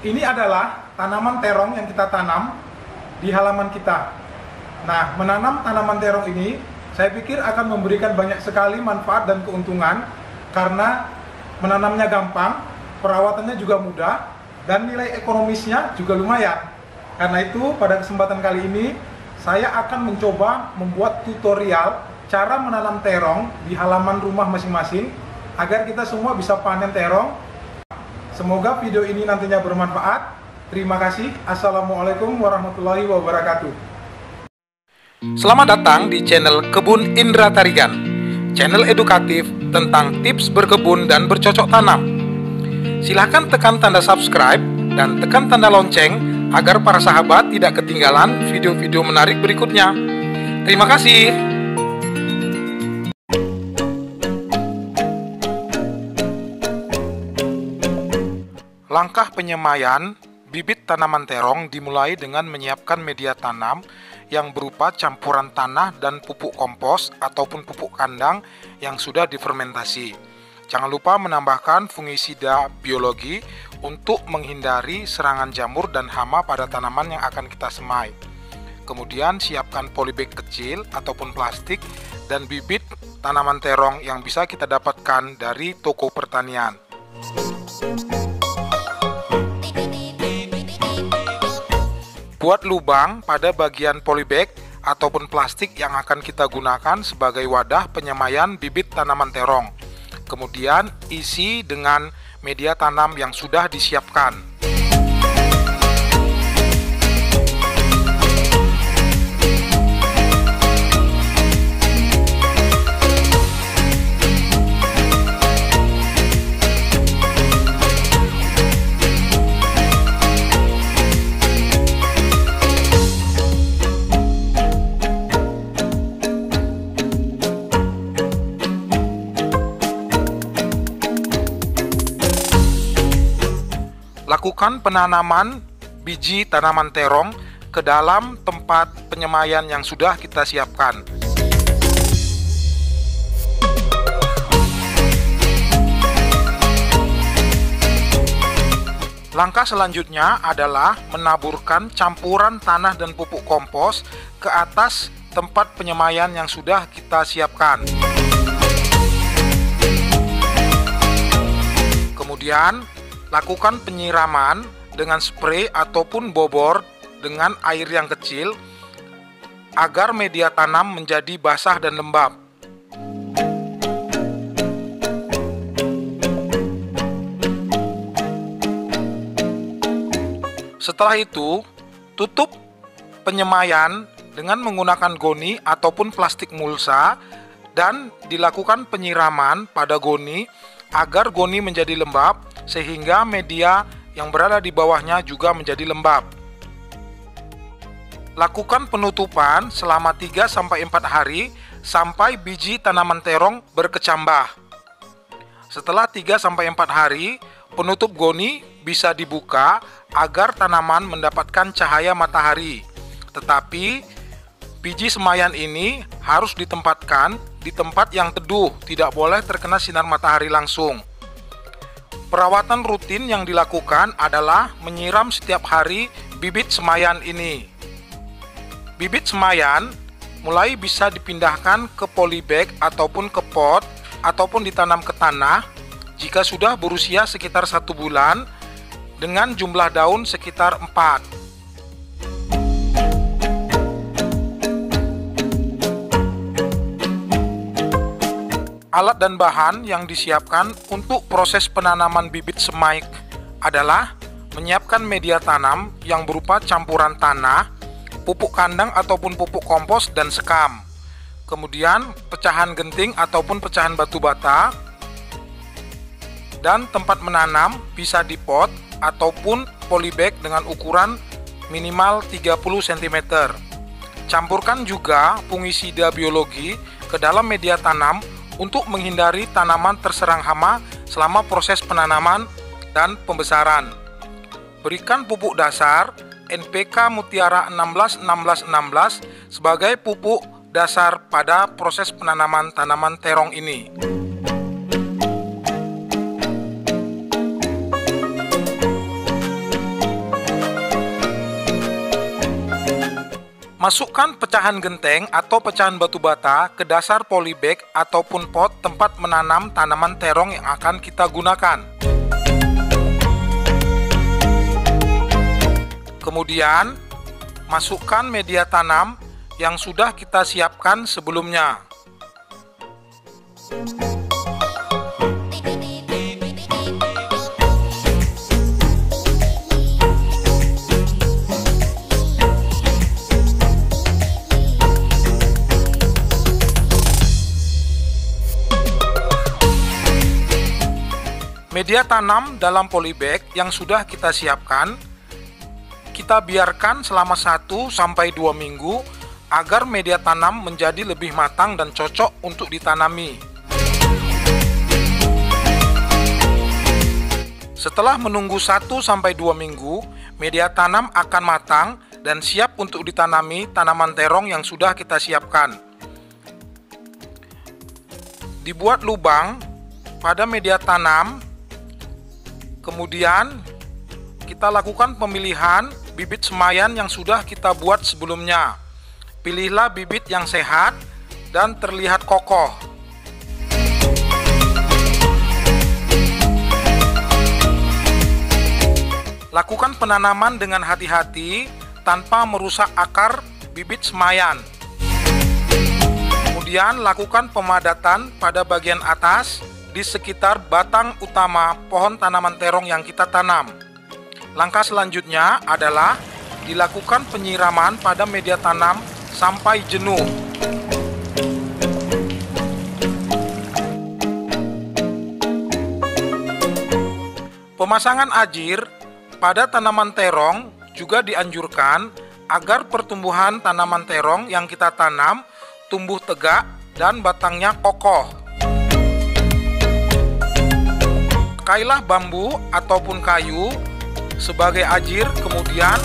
Ini adalah tanaman terong yang kita tanam di halaman kita. Nah, menanam tanaman terong ini saya pikir akan memberikan banyak sekali manfaat dan keuntungan karena menanamnya gampang, perawatannya juga mudah, dan nilai ekonomisnya juga lumayan. Karena itu, pada kesempatan kali ini saya akan mencoba membuat tutorial cara menanam terong di halaman rumah masing-masing agar kita semua bisa panen terong. Semoga video ini nantinya bermanfaat. Terima kasih. Assalamualaikum warahmatullahi wabarakatuh. Selamat datang di channel Kebun Indra Tarigan, channel edukatif tentang tips berkebun dan bercocok tanam. Silahkan tekan tanda subscribe dan tekan tanda lonceng agar para sahabat tidak ketinggalan video-video menarik berikutnya. Terima kasih. Langkah penyemaian bibit tanaman terong dimulai dengan menyiapkan media tanam yang berupa campuran tanah dan pupuk kompos ataupun pupuk kandang yang sudah difermentasi. Jangan lupa menambahkan fungisida biologi untuk menghindari serangan jamur dan hama pada tanaman yang akan kita semai. Kemudian siapkan polybag kecil ataupun plastik dan bibit tanaman terong yang bisa kita dapatkan dari toko pertanian. Buat lubang pada bagian polybag ataupun plastik yang akan kita gunakan sebagai wadah penyemaian bibit tanaman terong. Kemudian isi dengan media tanam yang sudah disiapkan. Lakukan penanaman biji tanaman terong ke dalam tempat penyemaian yang sudah kita siapkan. Langkah selanjutnya adalah menaburkan campuran tanah dan pupuk kompos ke atas tempat penyemaian yang sudah kita siapkan. Kemudian lakukan penyiraman dengan spray ataupun bobor dengan air yang kecil agar media tanam menjadi basah dan lembab. Setelah itu, tutup penyemaian dengan menggunakan goni ataupun plastik mulsa dan dilakukan penyiraman pada goni agar goni menjadi lembab sehingga media yang berada di bawahnya juga menjadi lembab. Lakukan penutupan selama 3-4 hari sampai biji tanaman terong berkecambah. Setelah 3-4 hari, penutup goni bisa dibuka agar tanaman mendapatkan cahaya matahari. Tetapi biji semaian ini harus ditempatkan di tempat yang teduh, tidak boleh terkena sinar matahari langsung. Perawatan rutin yang dilakukan adalah menyiram setiap hari bibit semaian ini. Bibit semaian mulai bisa dipindahkan ke polybag ataupun ke pot ataupun ditanam ke tanah jika sudah berusia sekitar 1 bulan dengan jumlah daun sekitar 4. Alat dan bahan yang disiapkan untuk proses penanaman bibit semai adalah menyiapkan media tanam yang berupa campuran tanah, pupuk kandang ataupun pupuk kompos dan sekam. Kemudian pecahan genting ataupun pecahan batu bata, dan tempat menanam bisa di pot ataupun polybag dengan ukuran minimal 30 cm. Campurkan juga fungisida biologi ke dalam media tanam untuk menghindari tanaman terserang hama selama proses penanaman dan pembesaran. Berikan pupuk dasar NPK Mutiara 16-16-16 sebagai pupuk dasar pada proses penanaman tanaman terong ini. Masukkan pecahan genteng atau pecahan batu bata ke dasar polybag ataupun pot tempat menanam tanaman terong yang akan kita gunakan. Kemudian, masukkan media tanam yang sudah kita siapkan sebelumnya. Media tanam dalam polybag yang sudah kita siapkan, kita biarkan selama 1-2 minggu agar media tanam menjadi lebih matang dan cocok untuk ditanami. Setelah menunggu 1-2 minggu, media tanam akan matang dan siap untuk ditanami tanaman terong yang sudah kita siapkan. Dibuat lubang pada media tanam. Kemudian kita lakukan pemilihan bibit semayan yang sudah kita buat sebelumnya. Pilihlah bibit yang sehat dan terlihat kokoh. Lakukan penanaman dengan hati-hati tanpa merusak akar bibit semayan. Kemudian lakukan pemadatan pada bagian atas di sekitar batang utama pohon tanaman terong yang kita tanam. Langkah selanjutnya adalah dilakukan penyiraman pada media tanam sampai jenuh. Pemasangan ajir pada tanaman terong juga dianjurkan agar pertumbuhan tanaman terong yang kita tanam tumbuh tegak dan batangnya kokoh. Pakailah bambu ataupun kayu sebagai ajir, kemudian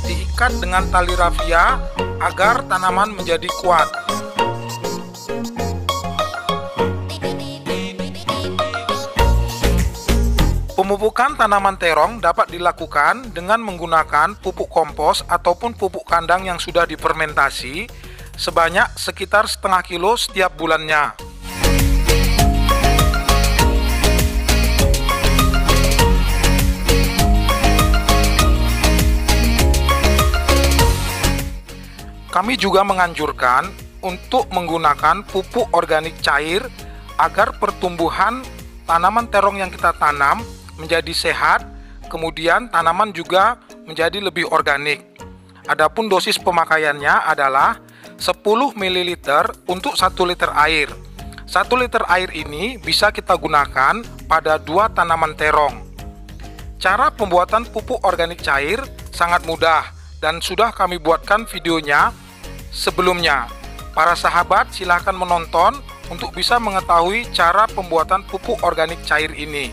diikat dengan tali rafia agar tanaman menjadi kuat. Pemupukan tanaman terong dapat dilakukan dengan menggunakan pupuk kompos ataupun pupuk kandang yang sudah difermentasi sebanyak sekitar setengah kilo setiap bulannya. Kami juga menganjurkan untuk menggunakan pupuk organik cair agar pertumbuhan tanaman terong yang kita tanam menjadi sehat, kemudian tanaman juga menjadi lebih organik. Adapun dosis pemakaiannya adalah 10 ml untuk 1 liter air. 1 liter air ini bisa kita gunakan pada 2 tanaman terong. Cara pembuatan pupuk organik cair sangat mudah dan sudah kami buatkan videonya sebelumnya. Para sahabat silahkan menonton untuk bisa mengetahui cara pembuatan pupuk organik cair ini.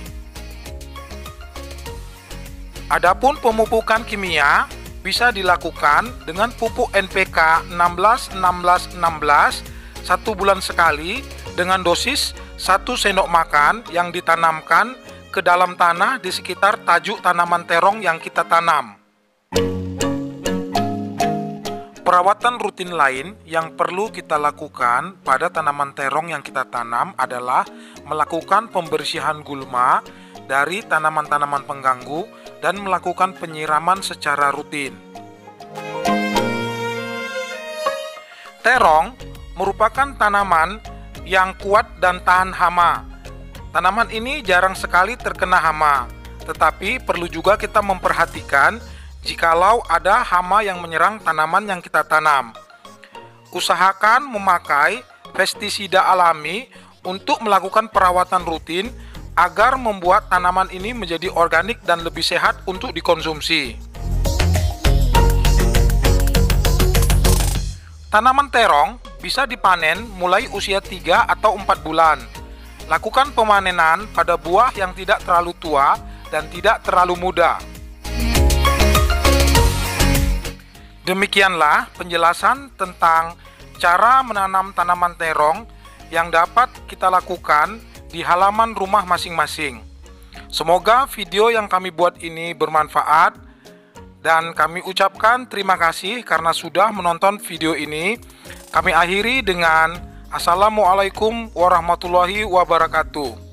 Adapun pemupukan kimia bisa dilakukan dengan pupuk NPK 16-16-16 1 bulan sekali dengan dosis 1 sendok makan yang ditanamkan ke dalam tanah di sekitar tajuk tanaman terong yang kita tanam. Perawatan rutin lain yang perlu kita lakukan pada tanaman terong yang kita tanam adalah melakukan pembersihan gulma dari tanaman-tanaman pengganggu dan melakukan penyiraman secara rutin. Terong merupakan tanaman yang kuat dan tahan hama. Tanaman ini jarang sekali terkena hama, tetapi perlu juga kita memperhatikan jikalau ada hama yang menyerang tanaman yang kita tanam. Usahakan memakai pestisida alami untuk melakukan perawatan rutin agar membuat tanaman ini menjadi organik dan lebih sehat untuk dikonsumsi. Tanaman terong bisa dipanen mulai usia 3 atau 4 bulan. Lakukan pemanenan pada buah yang tidak terlalu tua dan tidak terlalu muda. Demikianlah penjelasan tentang cara menanam tanaman terong yang dapat kita lakukan di halaman rumah masing-masing. Semoga video yang kami buat ini bermanfaat Dan kami ucapkan terima kasih karena sudah menonton video ini. Kami akhiri dengan Assalamualaikum warahmatullahi wabarakatuh.